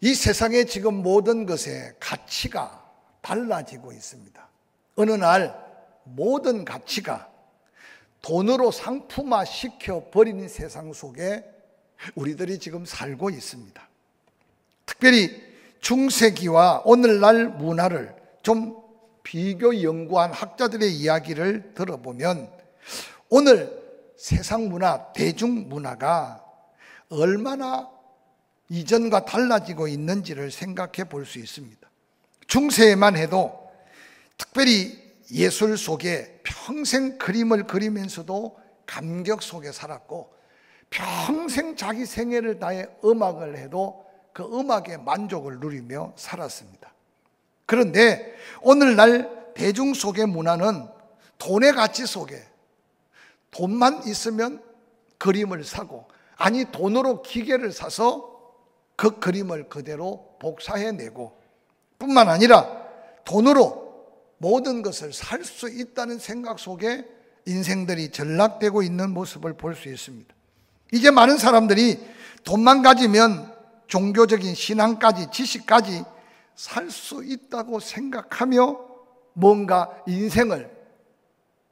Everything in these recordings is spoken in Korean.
이 세상의 지금 모든 것의 가치가 달라지고 있습니다. 어느 날 모든 가치가 돈으로 상품화 시켜버린 세상 속에 우리들이 지금 살고 있습니다. 특별히 중세기와 오늘날 문화를 좀 비교 연구한 학자들의 이야기를 들어보면 오늘 세상 문화, 대중문화가 얼마나 이전과 달라지고 있는지를 생각해 볼 수 있습니다. 중세에만 해도 특별히 예술 속에 평생 그림을 그리면서도 감격 속에 살았고 평생 자기 생애를 다해 음악을 해도 그 음악의 만족을 누리며 살았습니다. 그런데 오늘날 대중 속의 문화는 돈의 가치 속에 돈만 있으면 그림을 사고, 아니 돈으로 기계를 사서 그 그림을 그대로 복사해내고, 뿐만 아니라 돈으로 모든 것을 살 수 있다는 생각 속에 인생들이 전락되고 있는 모습을 볼 수 있습니다. 이제 많은 사람들이 돈만 가지면 종교적인 신앙까지, 지식까지 살 수 있다고 생각하며 뭔가 인생을,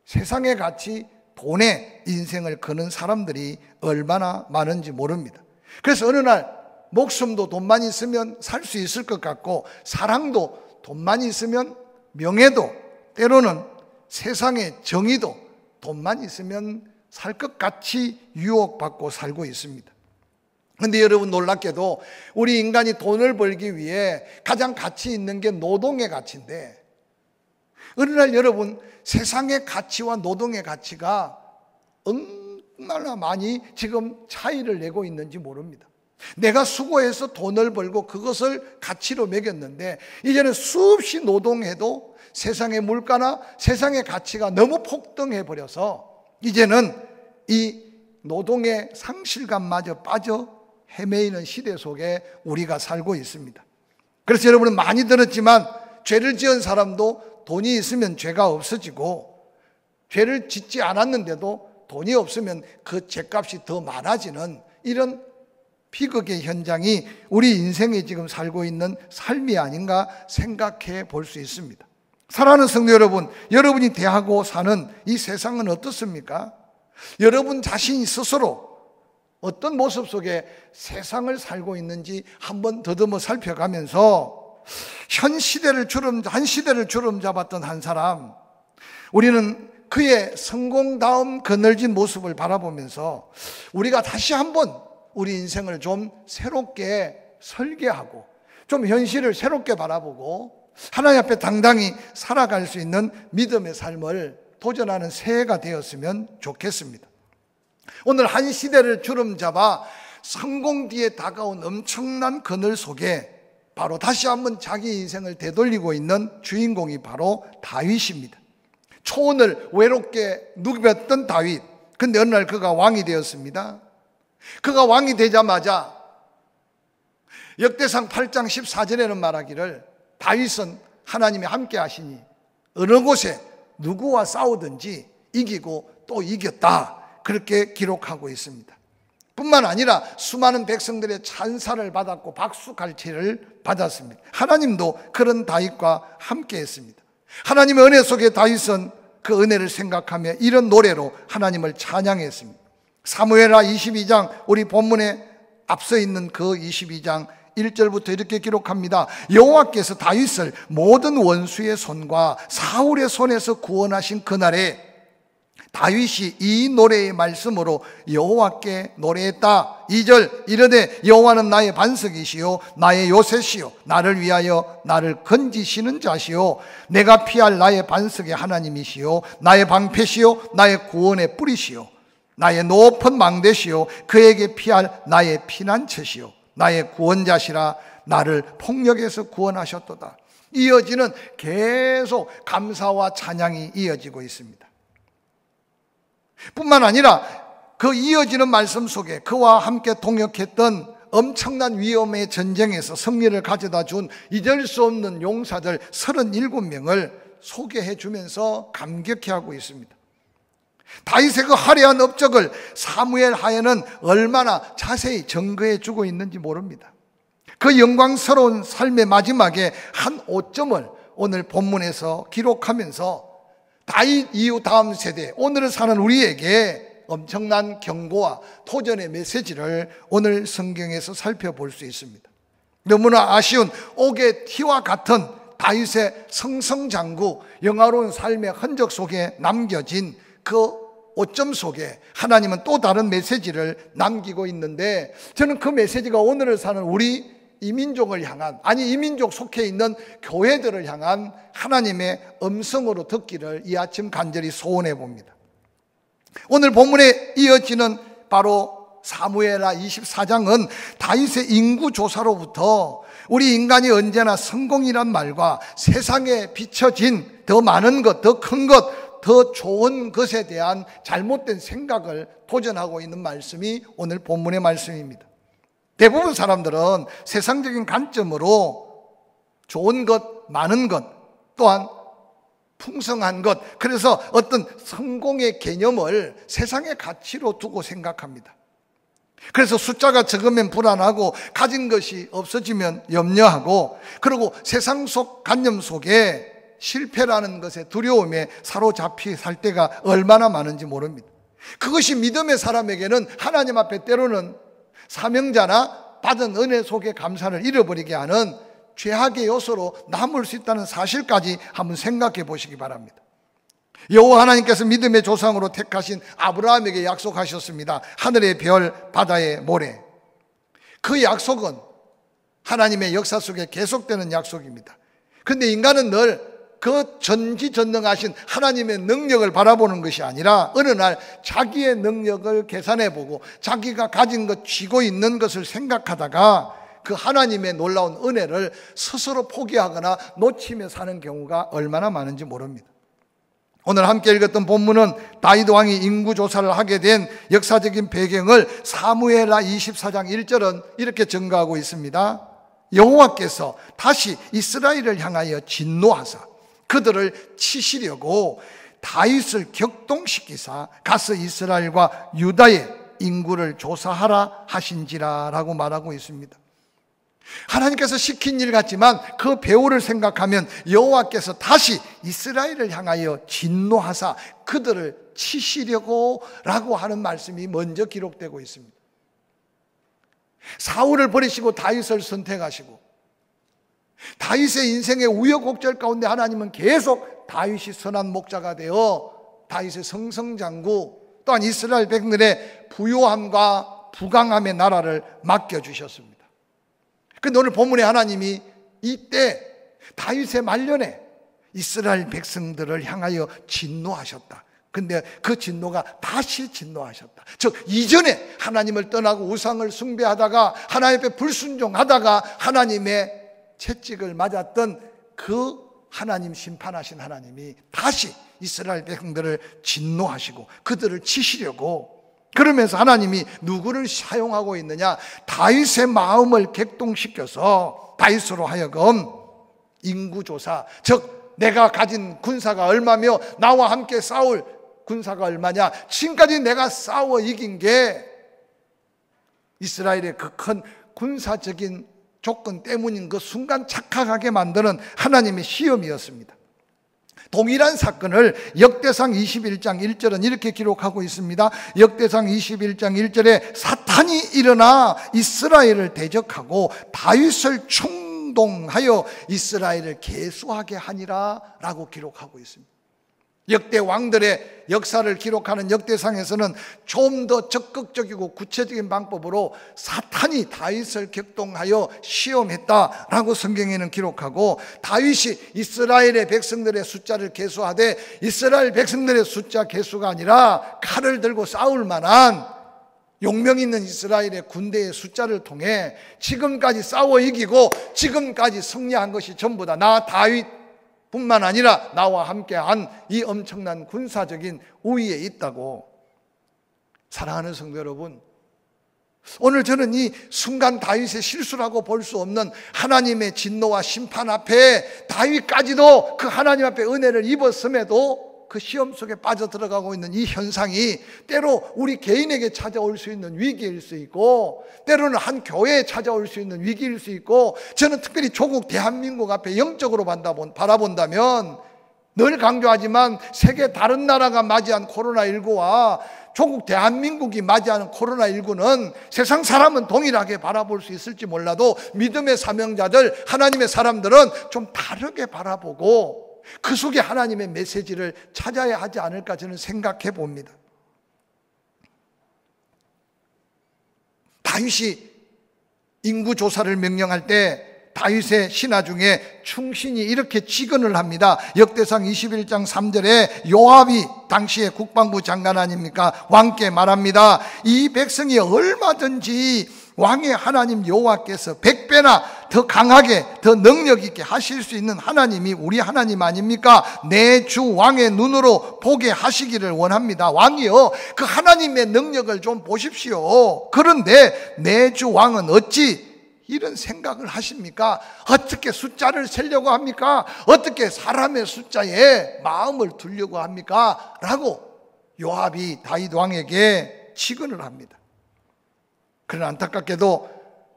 세상의 가치, 돈에 인생을 거는 사람들이 얼마나 많은지 모릅니다. 그래서 어느 날 목숨도 돈만 있으면 살 수 있을 것 같고, 사랑도 돈만 있으면, 명예도, 때로는 세상의 정의도 돈만 있으면 살 것 같이 유혹받고 살고 있습니다. 그런데 여러분, 놀랍게도 우리 인간이 돈을 벌기 위해 가장 가치 있는 게 노동의 가치인데, 어느 날 여러분, 세상의 가치와 노동의 가치가 얼마나 많이 지금 차이를 내고 있는지 모릅니다. 내가 수고해서 돈을 벌고 그것을 가치로 매겼는데, 이제는 수없이 노동해도 세상의 물가나 세상의 가치가 너무 폭등해 버려서 이제는 이 노동의 상실감마저 빠져 헤매이는 시대 속에 우리가 살고 있습니다. 그래서 여러분은 많이 들었지만, 죄를 지은 사람도 돈이 있으면 죄가 없어지고, 죄를 짓지 않았는데도 돈이 없으면 그 죄값이 더 많아지는 이런 비극의 현장이 우리 인생에 지금 살고 있는 삶이 아닌가 생각해 볼 수 있습니다. 사랑하는 성도 여러분, 여러분이 대하고 사는 이 세상은 어떻습니까? 여러분 자신이 스스로 어떤 모습 속에 세상을 살고 있는지 한번 더듬어 살펴가면서 한 시대를 주름 잡았던 한 사람, 우리는 그의 성공다움 그늘진 모습을 바라보면서 우리가 다시 한번 우리 인생을 좀 새롭게 설계하고 좀 현실을 새롭게 바라보고 하나님 앞에 당당히 살아갈 수 있는 믿음의 삶을 도전하는 새해가 되었으면 좋겠습니다. 오늘 한 시대를 주름잡아 성공 뒤에 다가온 엄청난 그늘 속에 바로 다시 한번 자기 인생을 되돌리고 있는 주인공이 바로 다윗입니다. 초원을 외롭게 누볐던 다윗. 근데 어느 날 그가 왕이 되었습니다. 그가 왕이 되자마자 역대상 8장 14절에는 말하기를, 다윗은 하나님이 함께 하시니 어느 곳에 누구와 싸우든지 이기고 또 이겼다, 그렇게 기록하고 있습니다. 뿐만 아니라 수많은 백성들의 찬사를 받았고 박수갈채를 받았습니다. 하나님도 그런 다윗과 함께 했습니다. 하나님의 은혜 속에 다윗은 그 은혜를 생각하며 이런 노래로 하나님을 찬양했습니다. 사무엘하 22장, 우리 본문에 앞서 있는 그 22장 1절부터 이렇게 기록합니다. 여호와께서 다윗을 모든 원수의 손과 사울의 손에서 구원하신 그날에 다윗이 이 노래의 말씀으로 여호와께 노래했다. 2절, 이르되 여호와는 나의 반석이시요 나의 요새시요 나를 위하여 나를 건지시는 자시요 내가 피할 나의 반석의 하나님이시요 나의 방패시요 나의 구원의 뿌리시요 나의 높은 망대시요 그에게 피할 나의 피난처시요 나의 구원자시라 나를 폭력에서 구원하셨도다. 이어지는 계속 감사와 찬양이 이어지고 있습니다. 뿐만 아니라 그 이어지는 말씀 속에 그와 함께 동역했던 엄청난 위험의 전쟁에서 승리를 가져다 준 잊을 수 없는 용사들 37명을 소개해 주면서 감격해 하고 있습니다. 다윗의 그 화려한 업적을 사무엘 하에는 얼마나 자세히 증거해 주고 있는지 모릅니다. 그 영광스러운 삶의 마지막에 한 오점을 오늘 본문에서 기록하면서 다윗 이후 다음 세대, 오늘을 사는 우리에게 엄청난 경고와 도전의 메시지를 오늘 성경에서 살펴볼 수 있습니다. 너무나 아쉬운 옥의 티와 같은 다윗의 승승장구, 영화로운 삶의 흔적 속에 남겨진 그 오점 속에 하나님은 또 다른 메시지를 남기고 있는데, 저는 그 메시지가 오늘을 사는 우리 이민족을 향한, 아니 이민족 속해 있는 교회들을 향한 하나님의 음성으로 듣기를 이 아침 간절히 소원해 봅니다. 오늘 본문에 이어지는 바로 사무엘하 24장은 다윗의 인구조사로부터 우리 인간이 언제나 성공이란 말과 세상에 비춰진 더 많은 것, 더 큰 것, 더 좋은 것에 대한 잘못된 생각을 도전하고 있는 말씀이 오늘 본문의 말씀입니다. 대부분 사람들은 세상적인 관점으로 좋은 것, 많은 것, 또한 풍성한 것, 그래서 어떤 성공의 개념을 세상의 가치로 두고 생각합니다. 그래서 숫자가 적으면 불안하고 가진 것이 없어지면 염려하고, 그리고 세상 속 관념 속에 실패라는 것에 두려움에 사로잡히 살 때가 얼마나 많은지 모릅니다. 그것이 믿음의 사람에게는 하나님 앞에 때로는 사명자나 받은 은혜 속의 감사를 잃어버리게 하는 죄악의 요소로 남을 수 있다는 사실까지 한번 생각해 보시기 바랍니다. 여호와 하나님께서 믿음의 조상으로 택하신 아브라함에게 약속하셨습니다. 하늘의 별, 바다의 모래. 그 약속은 하나님의 역사 속에 계속되는 약속입니다. 그런데 인간은 늘 그 전지전능하신 하나님의 능력을 바라보는 것이 아니라 어느 날 자기의 능력을 계산해보고 자기가 가진 것, 쥐고 있는 것을 생각하다가 그 하나님의 놀라운 은혜를 스스로 포기하거나 놓치며 사는 경우가 얼마나 많은지 모릅니다. 오늘 함께 읽었던 본문은 다윗 왕이 인구조사를 하게 된 역사적인 배경을 사무엘하 24장 1절은 이렇게 증거하고 있습니다. 여호와께서 다시 이스라엘을 향하여 진노하사 그들을 치시려고 다윗을 격동시키사 가서 이스라엘과 유다의 인구를 조사하라 하신지라 라고 말하고 있습니다. 하나님께서 시킨 일 같지만 그 배후를 생각하면 여호와께서 다시 이스라엘을 향하여 진노하사 그들을 치시려고 라고 하는 말씀이 먼저 기록되고 있습니다. 사울을 버리시고 다윗을 선택하시고 다윗의 인생의 우여곡절 가운데 하나님은 계속 다윗이 선한 목자가 되어 다윗의 승승장구, 또한 이스라엘 백성들의 부요함과 부강함의 나라를 맡겨주셨습니다. 그런데 오늘 본문에 하나님이 이때 다윗의 말년에 이스라엘 백성들을 향하여 진노하셨다. 근데 그 진노가 다시 진노하셨다. 즉 이전에 하나님을 떠나고 우상을 숭배하다가 하나님 앞에 불순종하다가 하나님의 채찍을 맞았던 그 하나님, 심판하신 하나님이 다시 이스라엘 백성들을 진노하시고 그들을 치시려고, 그러면서 하나님이 누구를 사용하고 있느냐, 다윗의 마음을 객동시켜서 다윗으로 하여금 인구조사, 즉 내가 가진 군사가 얼마며 나와 함께 싸울 군사가 얼마냐, 지금까지 내가 싸워 이긴 게 이스라엘의 그 큰 군사적인 조건 때문인 그 순간 착각하게 만드는 하나님의 시험이었습니다. 동일한 사건을 역대상 21장 1절은 이렇게 기록하고 있습니다. 역대상 21장 1절에 사탄이 일어나 이스라엘을 대적하고 다윗을 충동하여 이스라엘을 계수하게 하니라 라고 기록하고 있습니다. 역대 왕들의 역사를 기록하는 역대상에서는 좀 더 적극적이고 구체적인 방법으로 사탄이 다윗을 격동하여 시험했다라고 성경에는 기록하고, 다윗이 이스라엘의 백성들의 숫자를 계수하되 이스라엘 백성들의 숫자 계수가 아니라 칼을 들고 싸울 만한 용명 있는 이스라엘의 군대의 숫자를 통해 지금까지 싸워 이기고 지금까지 승리한 것이 전부 다 나 다윗 뿐만 아니라 나와 함께한 이 엄청난 군사적인 우위에 있다고. 사랑하는 성도 여러분, 오늘 저는 이 순간 다윗의 실수라고 볼 수 없는 하나님의 진노와 심판 앞에 다윗까지도 그 하나님 앞에 은혜를 입었음에도 그 시험 속에 빠져들어가고 있는 이 현상이 때로 우리 개인에게 찾아올 수 있는 위기일 수 있고, 때로는 한 교회에 찾아올 수 있는 위기일 수 있고, 저는 특별히 조국 대한민국 앞에 영적으로 바라본다면 늘 강조하지만 세계 다른 나라가 맞이한 코로나19와 조국 대한민국이 맞이하는 코로나19는 세상 사람은 동일하게 바라볼 수 있을지 몰라도 믿음의 사명자들, 하나님의 사람들은 좀 다르게 바라보고 그 속에 하나님의 메시지를 찾아야 하지 않을까 저는 생각해 봅니다. 다윗이 인구조사를 명령할 때 다윗의 신하 중에 충신이 이렇게 직언을 합니다. 역대상 21장 3절에 요압이 당시의 국방부 장관 아닙니까? 왕께 말합니다. 이 백성이 얼마든지 왕의 하나님 여호와께서 100배나 더 강하게 더 능력 있게 하실 수 있는 하나님이 우리 하나님 아닙니까? 내 주 왕의 눈으로 보게 하시기를 원합니다. 왕이요, 그 하나님의 능력을 좀 보십시오. 그런데 내 주 왕은 어찌 이런 생각을 하십니까? 어떻게 숫자를 세려고 합니까? 어떻게 사람의 숫자에 마음을 두려고 합니까? 라고 요압이 다윗 왕에게 직언을 합니다. 그러나 안타깝게도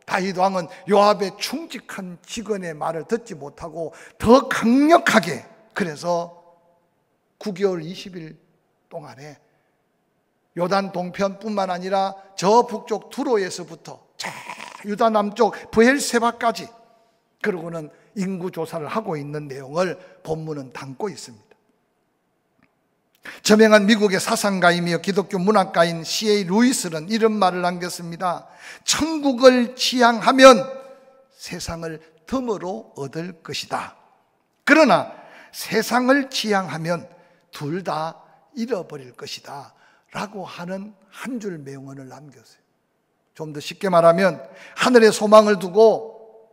다윗 왕은 요압의 충직한 직언의 말을 듣지 못하고 더 강력하게, 그래서 9개월 20일 동안에 요단 동편뿐만 아니라 저 북쪽 두로에서부터 저 유다 남쪽 브엘세바까지, 그러고는 인구조사를 하고 있는 내용을 본문은 담고 있습니다. 저명한 미국의 사상가이며 기독교 문학가인 C.A. 루이스는 이런 말을 남겼습니다. 천국을 지향하면 세상을 덤으로 얻을 것이다. 그러나 세상을 지향하면 둘 다 잃어버릴 것이다 라고 하는 한 줄 명언을 남겼어요. 좀 더 쉽게 말하면 하늘에 소망을 두고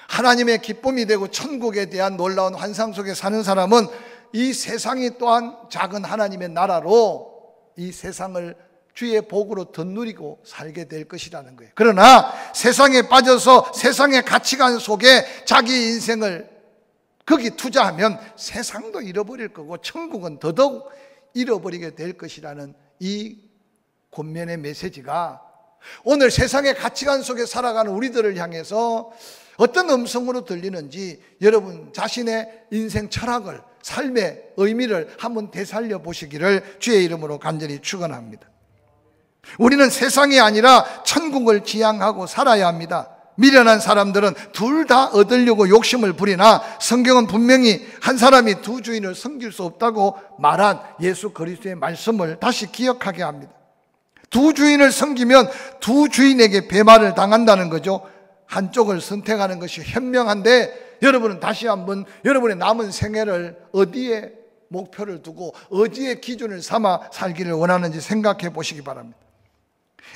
하나님의 기쁨이 되고 천국에 대한 놀라운 환상 속에 사는 사람은 이 세상이 또한 작은 하나님의 나라로 이 세상을 주의 복으로 덧누리고 살게 될 것이라는 거예요. 그러나 세상에 빠져서 세상의 가치관 속에 자기 인생을 거기 투자하면 세상도 잃어버릴 거고 천국은 더더욱 잃어버리게 될 것이라는 이 권면의 메시지가 오늘 세상의 가치관 속에 살아가는 우리들을 향해서 어떤 음성으로 들리는지 여러분 자신의 인생 철학을, 삶의 의미를 한번 되살려 보시기를 주의 이름으로 간절히 축원합니다. 우리는 세상이 아니라 천국을 지향하고 살아야 합니다. 미련한 사람들은 둘 다 얻으려고 욕심을 부리나 성경은 분명히 한 사람이 두 주인을 섬길 수 없다고 말한 예수 그리스도의 말씀을 다시 기억하게 합니다. 두 주인을 섬기면 두 주인에게 배말을 당한다는 거죠. 한쪽을 선택하는 것이 현명한데 여러분은 다시 한번 여러분의 남은 생애를 어디에 목표를 두고 어디에 기준을 삼아 살기를 원하는지 생각해 보시기 바랍니다.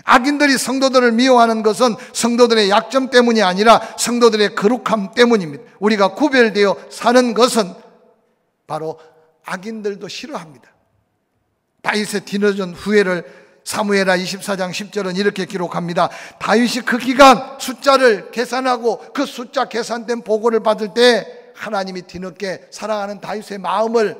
악인들이 성도들을 미워하는 것은 성도들의 약점 때문이 아니라 성도들의 거룩함 때문입니다. 우리가 구별되어 사는 것은 바로 악인들도 싫어합니다. 다윗의 뒤늦은 후회를 사무엘하 24장 10절은 이렇게 기록합니다. 다윗이 그 기간 숫자를 계산하고 그 숫자 계산된 보고를 받을 때 하나님이 뒤늦게 사랑하는 다윗의 마음을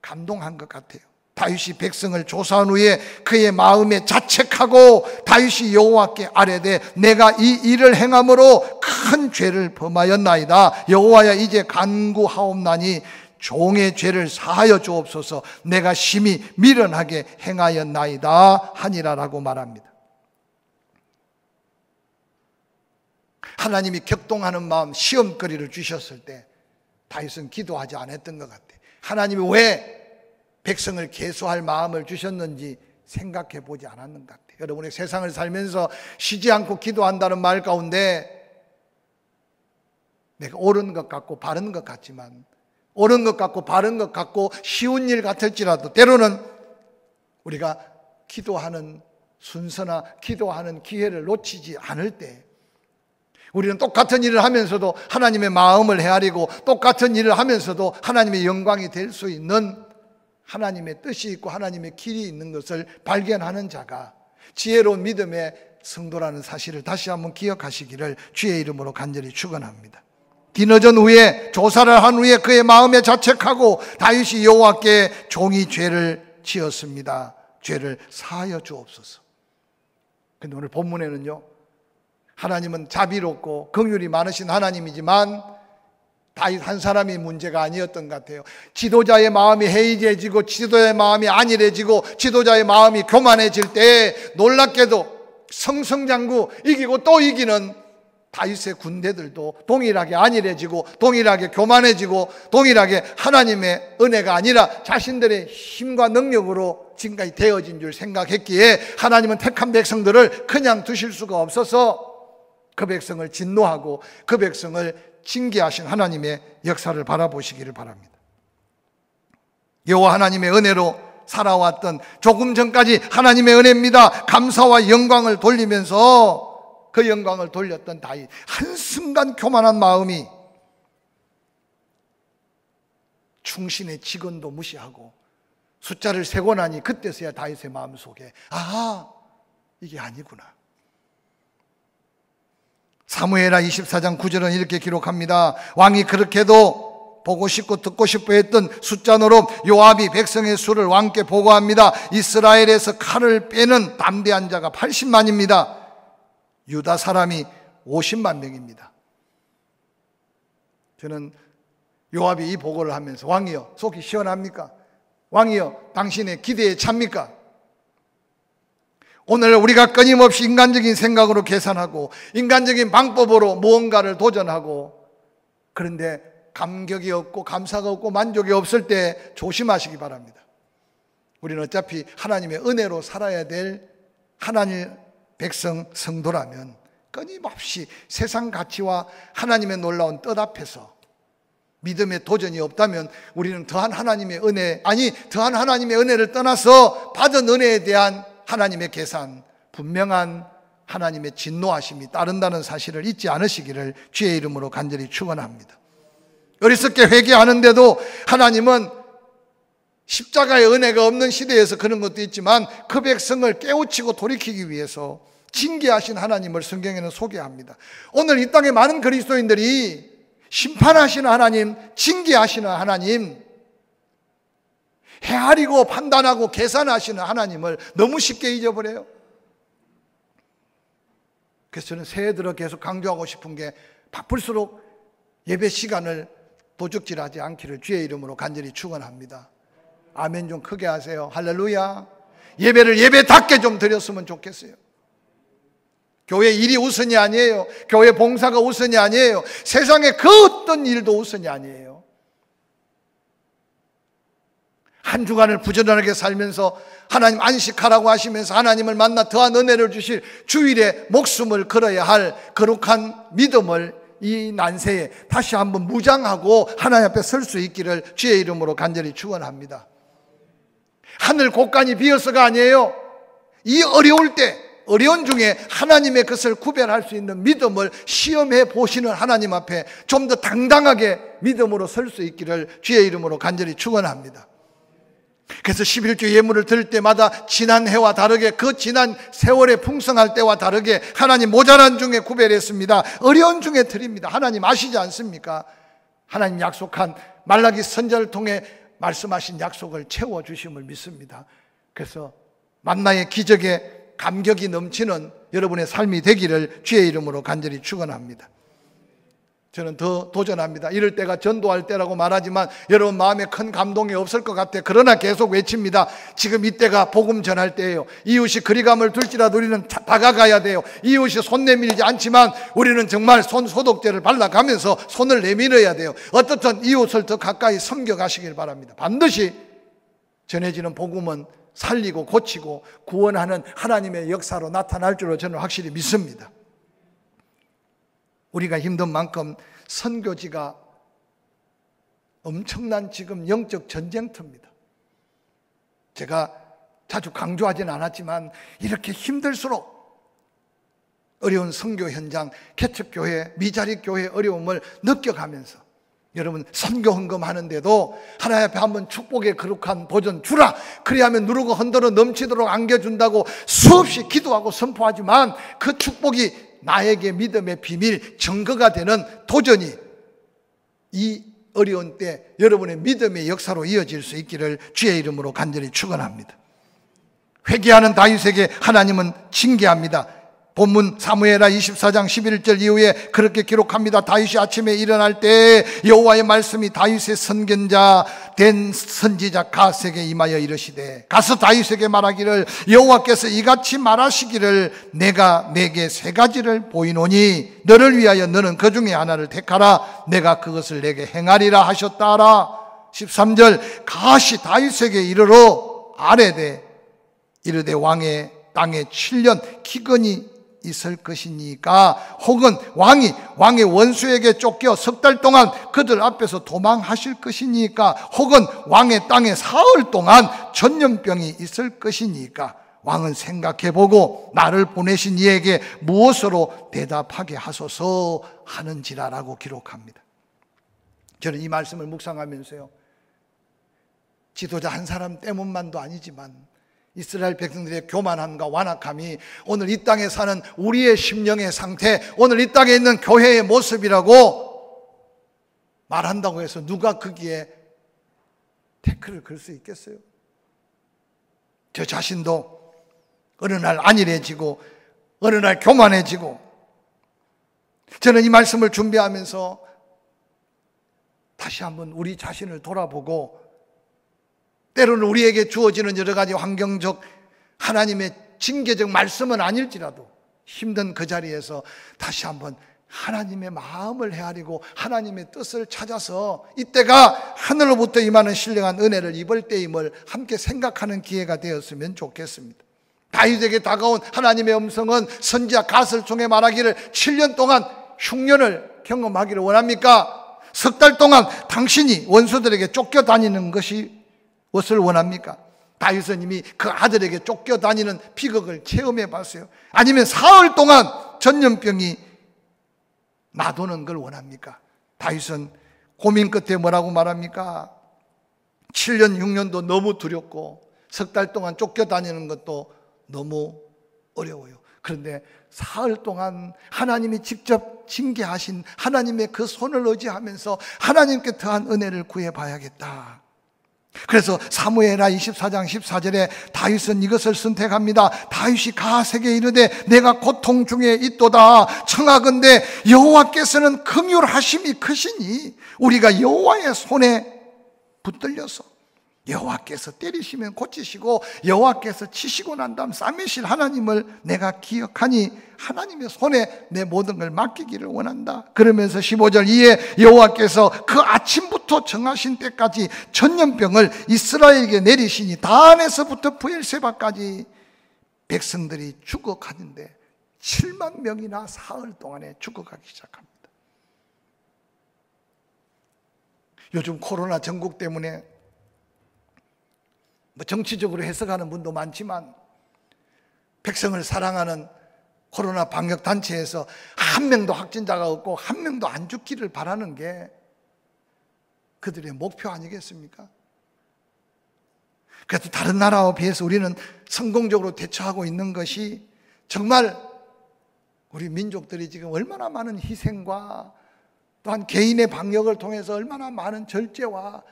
감동한 것 같아요. 다윗이 백성을 조사한 후에 그의 마음에 자책하고 다윗이 여호와께 아뢰되 내가 이 일을 행함으로 큰 죄를 범하였나이다. 여호와야 이제 간구하옵나니 종의 죄를 사하여 주옵소서. 내가 심히 미련하게 행하였나이다 하니라라고 말합니다. 하나님이 격동하는 마음, 시험거리를 주셨을 때 다윗은 기도하지 않았던 것 같아요. 하나님이 왜 백성을 계수할 마음을 주셨는지 생각해 보지 않았는 것 같아요. 여러분의 세상을 살면서 쉬지 않고 기도한다는 말 가운데 내가 옳은 것 같고 바른 것 같지만, 옳은 것 같고 바른 것 같고 쉬운 일 같을지라도 때로는 우리가 기도하는 순서나 기도하는 기회를 놓치지 않을 때 우리는 똑같은 일을 하면서도 하나님의 마음을 헤아리고 똑같은 일을 하면서도 하나님의 영광이 될 수 있는 하나님의 뜻이 있고 하나님의 길이 있는 것을 발견하는 자가 지혜로운 믿음의 성도라는 사실을 다시 한번 기억하시기를 주의 이름으로 간절히 축원합니다. 뒤늦은 후에 조사를 한 후에 그의 마음에 자책하고 다윗이 여호와께 종이 죄를 지었습니다. 죄를 사하여 주옵소서. 근데 오늘 본문에는요, 하나님은 자비롭고 긍휼이 많으신 하나님이지만 다윗 한 사람이 문제가 아니었던 것 같아요. 지도자의 마음이 해이해지고 지도자의 마음이 안일해지고 지도자의 마음이 교만해질 때 놀랍게도 성성장구 이기고 또 이기는 다윗의 군대들도 동일하게 안일해지고 동일하게 교만해지고 동일하게 하나님의 은혜가 아니라 자신들의 힘과 능력으로 지금까지 되어진 줄 생각했기에 하나님은 택한 백성들을 그냥 두실 수가 없어서 그 백성을 진노하고 그 백성을 징계하신 하나님의 역사를 바라보시기를 바랍니다. 여호와 하나님의 은혜로 살아왔던, 조금 전까지 하나님의 은혜입니다, 감사와 영광을 돌리면서 그 영광을 돌렸던 다윗, 한순간 교만한 마음이 충신의 직원도 무시하고 숫자를 세고 나니 그때서야 다윗의 마음속에 아하, 이게 아니구나. 사무엘하 24장 9절은 이렇게 기록합니다. 왕이 그렇게도 보고 싶고 듣고 싶어 했던 숫자 노름 요압이 백성의 수를 왕께 보고합니다. 이스라엘에서 칼을 빼는 담대한 자가 80만입니다. 유다 사람이 50만 명입니다. 저는 요압이 이 보고를 하면서 왕이여, 속이 시원합니까? 왕이여, 당신의 기대에 찹니까? 오늘 우리가 끊임없이 인간적인 생각으로 계산하고 인간적인 방법으로 무언가를 도전하고, 그런데 감격이 없고 감사가 없고 만족이 없을 때 조심하시기 바랍니다. 우리는 어차피 하나님의 은혜로 살아야 될 하나님 백성 성도라면 끊임없이 세상 가치와 하나님의 놀라운 뜻 앞에서 믿음의 도전이 없다면 우리는 더한 하나님의 은혜, 더한 하나님의 은혜를 떠나서 받은 은혜에 대한 하나님의 계산, 분명한 하나님의 진노하심이 따른다는 사실을 잊지 않으시기를 주의 이름으로 간절히 축원합니다. 어리석게 회개하는데도 하나님은 십자가의 은혜가 없는 시대에서 그런 것도 있지만 그 백성을 깨우치고 돌이키기 위해서 징계하신 하나님을 성경에는 소개합니다. 오늘 이 땅에 많은 그리스도인들이 심판하시는 하나님, 징계하시는 하나님, 헤아리고 판단하고 계산하시는 하나님을 너무 쉽게 잊어버려요. 그래서 저는 새해 들어 계속 강조하고 싶은 게, 바쁠수록 예배 시간을 도적질하지 않기를 주의 이름으로 간절히 축원합니다. 아멘 좀 크게 하세요. 할렐루야. 예배를 예배답게 좀 드렸으면 좋겠어요. 교회 일이 우선이 아니에요. 교회 봉사가 우선이 아니에요. 세상의 그 어떤 일도 우선이 아니에요. 한 주간을 부지런하게 살면서 하나님 안식하라고 하시면서 하나님을 만나 더한 은혜를 주실 주일에 목숨을 걸어야 할 거룩한 믿음을 이 난세에 다시 한번 무장하고 하나님 앞에 설 수 있기를 주의 이름으로 간절히 축원합니다. 하늘 곳간이 비어서가 아니에요. 이 어려울 때, 어려운 중에 하나님의 것을 구별할 수 있는 믿음을 시험해 보시는 하나님 앞에 좀 더 당당하게 믿음으로 설 수 있기를 주의 이름으로 간절히 축원합니다. 그래서 11조 예물을 드릴 때마다 지난 해와 다르게, 그 지난 세월에 풍성할 때와 다르게 하나님 모자란 중에 구별했습니다. 어려운 중에 드립니다. 하나님 아시지 않습니까? 하나님 약속한 말라기 선지자를 통해 말씀하신 약속을 채워주심을 믿습니다. 그래서 만나의 기적에 감격이 넘치는 여러분의 삶이 되기를 주의 이름으로 간절히 축원합니다. 저는 더 도전합니다. 이럴 때가 전도할 때라고 말하지만 여러분 마음에 큰 감동이 없을 것 같아요. 그러나 계속 외칩니다. 지금 이때가 복음 전할 때예요. 이웃이 거리감을 둘지라도 우리는 다가가야 돼요. 이웃이 손 내밀지 않지만 우리는 정말 손 소독제를 발라가면서 손을 내밀어야 돼요. 어떻든 이웃을 더 가까이 섬겨가시길 바랍니다. 반드시 전해지는 복음은 살리고 고치고 구원하는 하나님의 역사로 나타날 줄로 저는 확실히 믿습니다. 우리가 힘든 만큼 선교지가 엄청난 지금 영적 전쟁터입니다. 제가 자주 강조하진 않았지만 이렇게 힘들수록 어려운 선교 현장, 개척교회, 미자립교회의 어려움을 느껴가면서 여러분 선교 헌금하는데도 하나님 앞에 한번 축복의 거룩한 도전 주라, 그리하면 누르고 흔들어 넘치도록 안겨준다고 수없이 기도하고 선포하지만 그 축복이 나에게 믿음의 비밀, 증거가 되는 도전이 이 어려운 때 여러분의 믿음의 역사로 이어질 수 있기를 주의 이름으로 간절히 축원합니다. 회개하는 다윗에게 하나님은 징계합니다. 본문 사무엘하 24장 11절 이후에 그렇게 기록합니다. 다윗이 아침에 일어날 때 여호와의 말씀이 다윗의 선견자 된 선지자 갓에게 임하여 이르시되, 가서 다윗에게 말하기를 여호와께서 이같이 말하시기를 내가 내게 세 가지를 보이노니 너를 위하여 너는 그 중에 하나를 택하라. 내가 그것을 내게 행하리라 하셨다 하라. 13절 갓이 다윗에게 이르러 아뢰되 이르되 왕의 땅에 7년 기근이 있을 것이니까, 혹은 왕의 원수에게 쫓겨 석 달 동안 그들 앞에서 도망하실 것이니까, 혹은 왕의 땅에 사흘 동안 전염병이 있을 것이니까 왕은 생각해보고 나를 보내신 이에게 무엇으로 대답하게 하소서 하는지라라고 기록합니다. 저는 이 말씀을 묵상하면서요, 지도자 한 사람 때문만도 아니지만 이스라엘 백성들의 교만함과 완악함이 오늘 이 땅에 사는 우리의 심령의 상태, 오늘 이 땅에 있는 교회의 모습이라고 말한다고 해서 누가 거기에 태클을 걸 수 있겠어요? 저 자신도 어느 날 안일해지고 어느 날 교만해지고, 저는 이 말씀을 준비하면서 다시 한번 우리 자신을 돌아보고, 때로는 우리에게 주어지는 여러 가지 환경적 하나님의 징계적 말씀은 아닐지라도 힘든 그 자리에서 다시 한번 하나님의 마음을 헤아리고 하나님의 뜻을 찾아서 이때가 하늘로부터 임하는 신령한 은혜를 입을 때임을 함께 생각하는 기회가 되었으면 좋겠습니다. 다윗에게 다가온 하나님의 음성은 선지자 갓을 통해 말하기를 7년 동안 흉년을 경험하기를 원합니까? 석 달 동안 당신이 원수들에게 쫓겨다니는 것이 무엇을 원합니까? 다윗은 이미 그 아들에게 쫓겨다니는 비극을 체험해 봤어요. 아니면 사흘 동안 전염병이 나도는 걸 원합니까? 다윗은 고민 끝에 뭐라고 말합니까? 7년 6년도 너무 두렵고 석 달 동안 쫓겨다니는 것도 너무 어려워요. 그런데 사흘 동안 하나님이 직접 징계하신 하나님의 그 손을 의지하면서 하나님께 더한 은혜를 구해봐야겠다. 그래서 사무엘하 24장 14절에 다윗은 이것을 선택합니다. 다윗이 갓에게 이르되 내가 고통 중에 있도다. 청하건대 여호와께서는 긍휼하심이 크시니 우리가 여호와의 손에 붙들려서, 여호와께서 때리시면 고치시고 여호와께서 치시고 난 다음 싸매실 하나님을 내가 기억하니 하나님의 손에 내 모든 걸 맡기기를 원한다. 그러면서 15절 이에 여호와께서 그 아침부터 정하신 때까지 전염병을 이스라엘에게 내리시니 다안에서부터 브엘세바까지 백성들이 죽어가는데 7만 명이나 사흘 동안에 죽어가기 시작합니다. 요즘 코로나 전국 때문에 정치적으로 해석하는 분도 많지만, 백성을 사랑하는 코로나 방역 단체에서 한 명도 확진자가 없고 한 명도 안 죽기를 바라는 게 그들의 목표 아니겠습니까? 그래도 다른 나라와 비해서 우리는 성공적으로 대처하고 있는 것이, 정말 우리 민족들이 지금 얼마나 많은 희생과 또한 개인의 방역을 통해서 얼마나 많은 절제와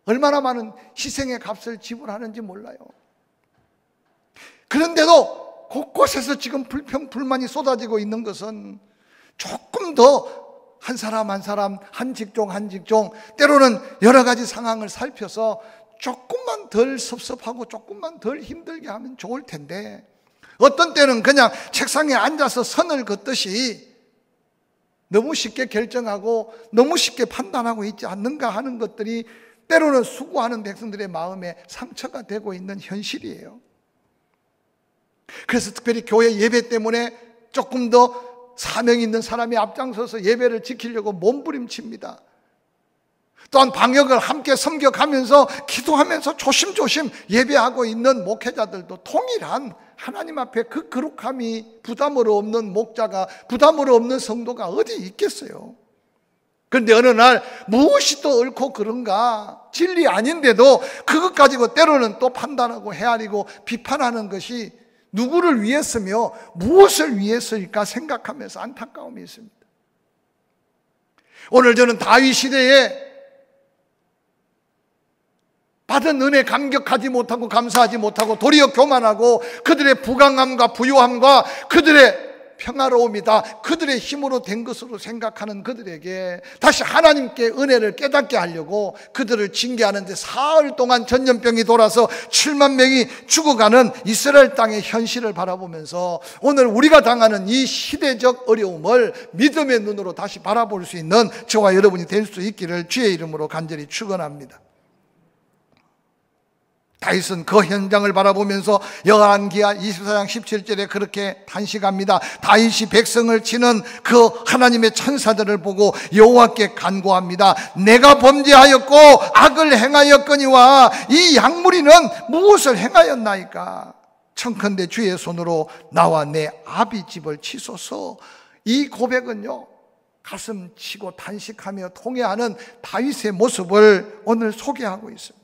얼마나 많은 희생의 값을 지불하는지 몰라요. 그런데도 곳곳에서 지금 불평, 불만이 쏟아지고 있는 것은 조금 더 한 사람 한 사람, 한 직종 한 직종, 때로는 여러 가지 상황을 살펴서 조금만 덜 섭섭하고 조금만 덜 힘들게 하면 좋을 텐데, 어떤 때는 그냥 책상에 앉아서 선을 긋듯이 너무 쉽게 결정하고 너무 쉽게 판단하고 있지 않는가 하는 것들이 때로는 수고하는 백성들의 마음에 상처가 되고 있는 현실이에요. 그래서 특별히 교회 예배 때문에 조금 더 사명 있는 사람이 앞장서서 예배를 지키려고 몸부림칩니다. 또한 방역을 함께 섬겨가면서 기도하면서 조심조심 예배하고 있는 목회자들도 동일한 하나님 앞에 그 거룩함이 부담으로 없는 목자가, 부담으로 없는 성도가 어디 있겠어요? 그런데 어느 날 무엇이 또 옳고 그른가, 진리 아닌데도 그것 가지고 때로는 또 판단하고 헤아리고 비판하는 것이 누구를 위해서며 무엇을 위해서일까 생각하면서 안타까움이 있습니다. 오늘 저는 다윗 시대에 받은 은혜 감격하지 못하고 감사하지 못하고 도리어 교만하고 그들의 부강함과 부유함과 그들의 평화로움이다, 그들의 힘으로 된 것으로 생각하는 그들에게 다시 하나님께 은혜를 깨닫게 하려고 그들을 징계하는데 사흘 동안 전염병이 돌아서 7만 명이 죽어가는 이스라엘 땅의 현실을 바라보면서 오늘 우리가 당하는 이 시대적 어려움을 믿음의 눈으로 다시 바라볼 수 있는 저와 여러분이 될 수 있기를 주의 이름으로 간절히 축원합니다. 다윗은 그 현장을 바라보면서 열왕기하 24장 17절에 그렇게 탄식합니다. 다윗이 백성을 치는 그 하나님의 천사들을 보고 여호와께 간구합니다. 내가 범죄하였고 악을 행하였거니와 이 양무리는 무엇을 행하였나이까? 청컨대 주의 손으로 나와 내 아비 집을 치소서. 이 고백은요, 가슴 치고 탄식하며 통회하는 다윗의 모습을 오늘 소개하고 있습니다.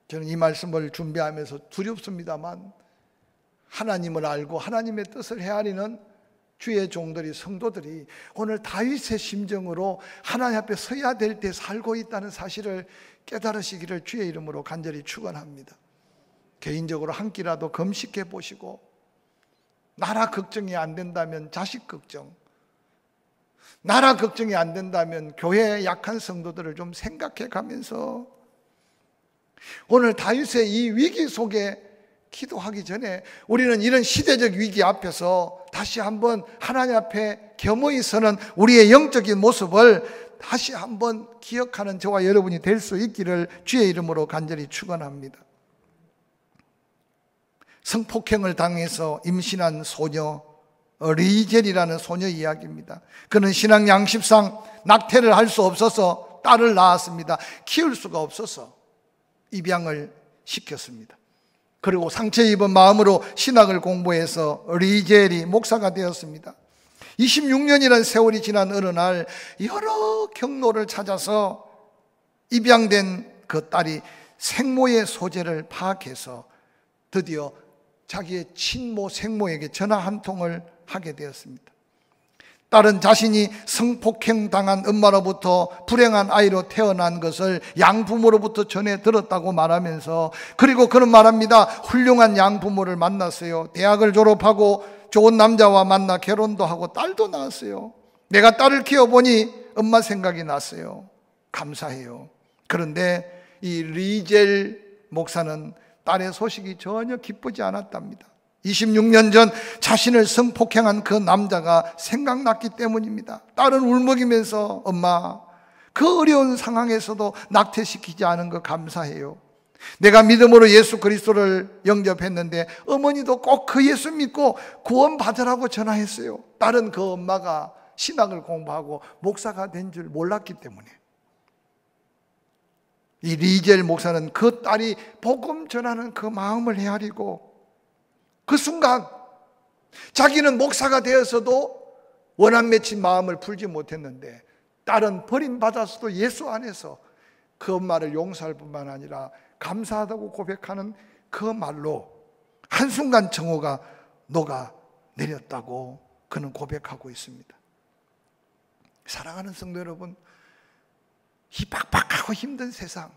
저는 이 말씀을 준비하면서 두렵습니다만 하나님을 알고 하나님의 뜻을 헤아리는 주의 종들이, 성도들이 오늘 다윗의 심정으로 하나님 앞에 서야 될 때 살고 있다는 사실을 깨달으시기를 주의 이름으로 간절히 축원합니다. 개인적으로 한 끼라도 금식해 보시고, 나라 걱정이 안 된다면 자식 걱정, 나라 걱정이 안 된다면 교회의 약한 성도들을 좀 생각해 가면서 오늘 다윗의 이 위기 속에 기도하기 전에 우리는 이런 시대적 위기 앞에서 다시 한번 하나님 앞에 겸허히 서는 우리의 영적인 모습을 다시 한번 기억하는 저와 여러분이 될 수 있기를 주의 이름으로 간절히 축원합니다. 성폭행을 당해서 임신한 소녀 리젤이라는 소녀 이야기입니다. 그는 신앙 양식상 낙태를 할 수 없어서 딸을 낳았습니다. 키울 수가 없어서 입양을 시켰습니다. 그리고 상처 입은 마음으로 신학을 공부해서 리젤이 목사가 되었습니다. 26년이라는 세월이 지난 어느 날 여러 경로를 찾아서 입양된 그 딸이 생모의 소재를 파악해서 드디어 자기의 친모 생모에게 전화 한 통을 하게 되었습니다. 딸은 자신이 성폭행 당한 엄마로부터 불행한 아이로 태어난 것을 양부모로부터 전해 들었다고 말하면서, 그리고 그는 말합니다. 훌륭한 양부모를 만났어요. 대학을 졸업하고 좋은 남자와 만나 결혼도 하고 딸도 낳았어요. 내가 딸을 키워보니 엄마 생각이 났어요. 감사해요. 그런데 이 리젤 목사는 딸의 소식이 전혀 기쁘지 않았답니다. 26년 전 자신을 성폭행한 그 남자가 생각났기 때문입니다. 딸은 울먹이면서 엄마, 그 어려운 상황에서도 낙태시키지 않은 거 감사해요. 내가 믿음으로 예수 그리스도를 영접했는데 어머니도 꼭 그 예수 믿고 구원 받으라고 전화했어요. 딸은 그 엄마가 신학을 공부하고 목사가 된 줄 몰랐기 때문에. 이 리젤 목사는 그 딸이 복음 전하는 그 마음을 헤아리고 그 순간 자기는 목사가 되어서도 원한 맺힌 마음을 풀지 못했는데 딸은 버림받았어도 예수 안에서 그 엄마를 용서할 뿐만 아니라 감사하다고 고백하는 그 말로 한순간 정오가 녹아내렸다고 그는 고백하고 있습니다. 사랑하는 성도 여러분, 이 팍팍하고 힘든 세상,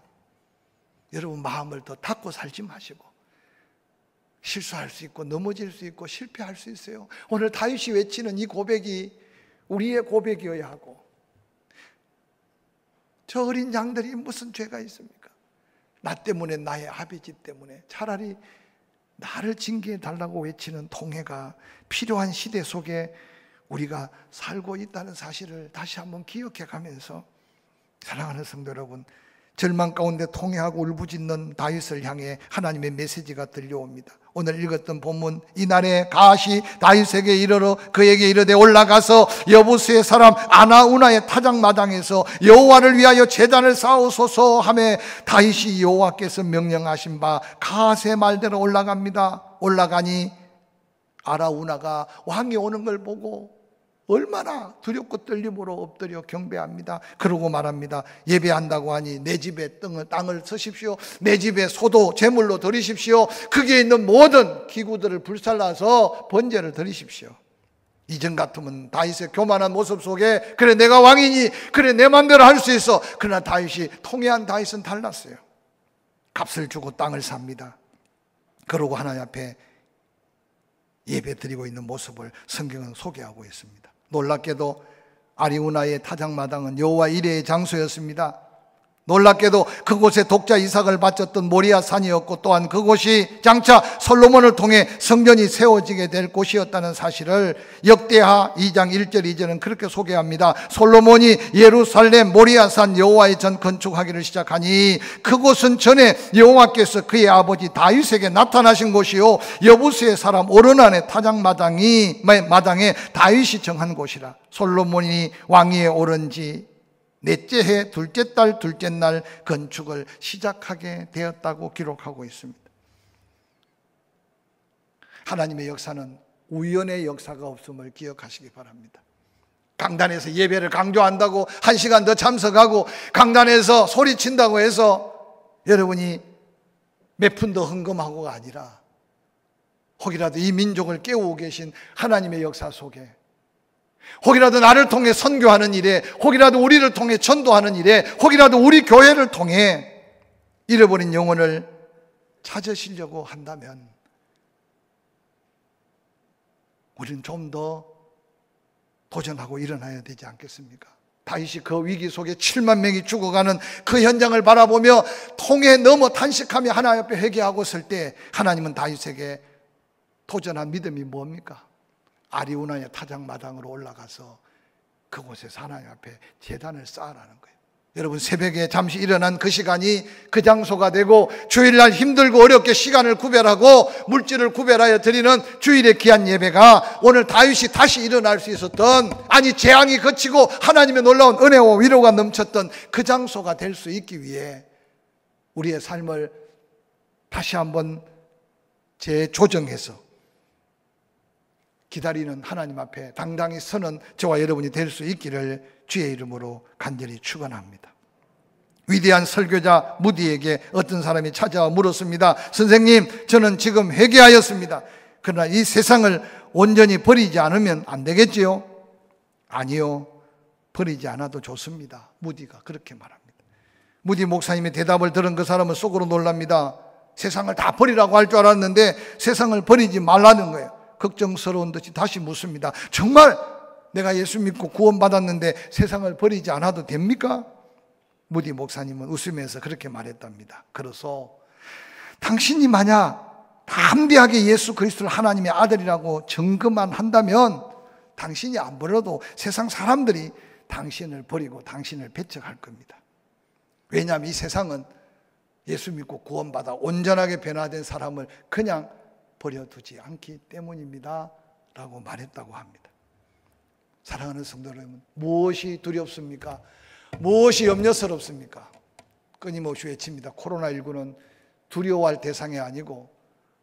여러분 마음을 더 닫고 살지 마시고, 실수할 수 있고 넘어질 수 있고 실패할 수 있어요. 오늘 다윗이 외치는 이 고백이 우리의 고백이어야 하고, 저 어린 양들이 무슨 죄가 있습니까? 나 때문에, 나의 아버지 때문에 차라리 나를 징계해 달라고 외치는 통회가 필요한 시대 속에 우리가 살고 있다는 사실을 다시 한번 기억해 가면서, 사랑하는 성도 여러분, 절망 가운데 통회하고 울부짖는 다윗을 향해 하나님의 메시지가 들려옵니다. 오늘 읽었던 본문, 이날에 가시 다윗에게 이르러 그에게 이르되 올라가서 여부스의 사람 아나우나의 타작마당에서 여호와를 위하여 제단을 쌓으소서 하매 다윗이 여호와께서 명령하신 바 갓의 말대로 올라갑니다. 올라가니 아라우나가 왕이 오는 걸 보고 얼마나 두렵고 떨림으로 엎드려 경배합니다. 그러고 말합니다. 예배한다고 하니 내 집에 땅을 서십시오. 내 집에 소도 제물로 드리십시오. 거기에 있는 모든 기구들을 불살라서 번제를 드리십시오. 이전 같으면 다윗의 교만한 모습 속에 그래 내가 왕이니 그래 내 맘대로 할 수 있어. 그러나 다윗이 통회한 다윗은 달랐어요. 값을 주고 땅을 삽니다. 그러고 하나님 앞에 예배 드리고 있는 모습을 성경은 소개하고 있습니다. 놀랍게도 아리우나의 타작마당은 여호와 일회의 장소였습니다. 놀랍게도 그곳에 독자 이삭을 바쳤던 모리아 산이었고 또한 그곳이 장차 솔로몬을 통해 성전이 세워지게 될 곳이었다는 사실을 역대하 2장 1절 2절은 그렇게 소개합니다. 솔로몬이 예루살렘 모리아 산 여호와의 전 건축하기를 시작하니 그곳은 전에 여호와께서 그의 아버지 다윗에게 나타나신 곳이요 여부스의 사람 오르난의 타작마당에 다윗이 정한 곳이라. 솔로몬이 왕위에 오른 지 넷째 해 둘째 달 둘째 날 건축을 시작하게 되었다고 기록하고 있습니다. 하나님의 역사는 우연의 역사가 없음을 기억하시기 바랍니다. 강단에서 예배를 강조한다고 1시간 더 참석하고 강단에서 소리친다고 해서 여러분이 몇 푼 더 헌금하고가 아니라 혹이라도 이 민족을 깨우고 계신 하나님의 역사 속에 혹이라도 나를 통해 선교하는 일에 혹이라도 우리를 통해 전도하는 일에 혹이라도 우리 교회를 통해 잃어버린 영혼을 찾으시려고 한다면 우리는 좀 더 도전하고 일어나야 되지 않겠습니까? 다윗이 그 위기 속에 7만 명이 죽어가는 그 현장을 바라보며 통에 넘어 탄식하며 하나님 앞에 회개하고 있을 때 하나님은 다윗에게 도전한 믿음이 뭡니까? 아리우나의 타작마당으로 올라가서 그곳에서 하나님 앞에 제단을 쌓으라는 거예요. 여러분 새벽에 잠시 일어난 그 시간이 그 장소가 되고 주일날 힘들고 어렵게 시간을 구별하고 물질을 구별하여 드리는 주일의 귀한 예배가 오늘 다윗이 다시 일어날 수 있었던 아니 재앙이 그치고 하나님의 놀라운 은혜와 위로가 넘쳤던 그 장소가 될 수 있기 위해 우리의 삶을 다시 한번 재조정해서 기다리는 하나님 앞에 당당히 서는 저와 여러분이 될 수 있기를 주의 이름으로 간절히 축원합니다. 위대한 설교자 무디에게 어떤 사람이 찾아와 물었습니다. 선생님, 저는 지금 회개하였습니다. 그러나 이 세상을 온전히 버리지 않으면 안 되겠지요? 아니요, 버리지 않아도 좋습니다. 무디가 그렇게 말합니다. 무디 목사님의 대답을 들은 그 사람은 속으로 놀랍니다. 세상을 다 버리라고 할 줄 알았는데 세상을 버리지 말라는 거예요. 걱정스러운 듯이 다시 묻습니다. 정말 내가 예수 믿고 구원받았는데 세상을 버리지 않아도 됩니까? 무디 목사님은 웃으면서 그렇게 말했답니다. 그래서 당신이 만약 담대하게 예수 그리스도를 하나님의 아들이라고 증거만 한다면 당신이 안 버려도 세상 사람들이 당신을 버리고 당신을 배척할 겁니다. 왜냐하면 이 세상은 예수 믿고 구원받아 온전하게 변화된 사람을 그냥 버려두지 않기 때문입니다 라고 말했다고 합니다. 사랑하는 성도 여러분, 무엇이 두렵습니까? 무엇이 염려스럽습니까? 끊임없이 외칩니다. 코로나19는 두려워할 대상이 아니고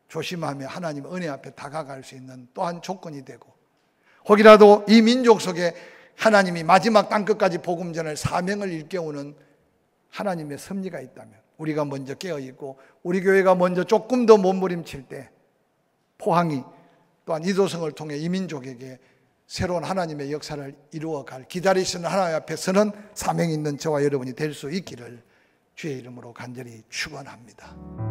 조심하며 하나님 은혜 앞에 다가갈 수 있는 또한 조건이 되고 혹이라도 이 민족 속에 하나님이 마지막 땅끝까지 복음 전할 사명을 일깨우는 하나님의 섭리가 있다면 우리가 먼저 깨어있고 우리 교회가 먼저 조금 더 몸부림칠 때 포항이 또한 이도성을 통해 이 민족에게 새로운 하나님의 역사를 이루어갈 기다리시는 하나님 앞에서는 사명이 있는 저와 여러분이 될 수 있기를 주의 이름으로 간절히 축원합니다.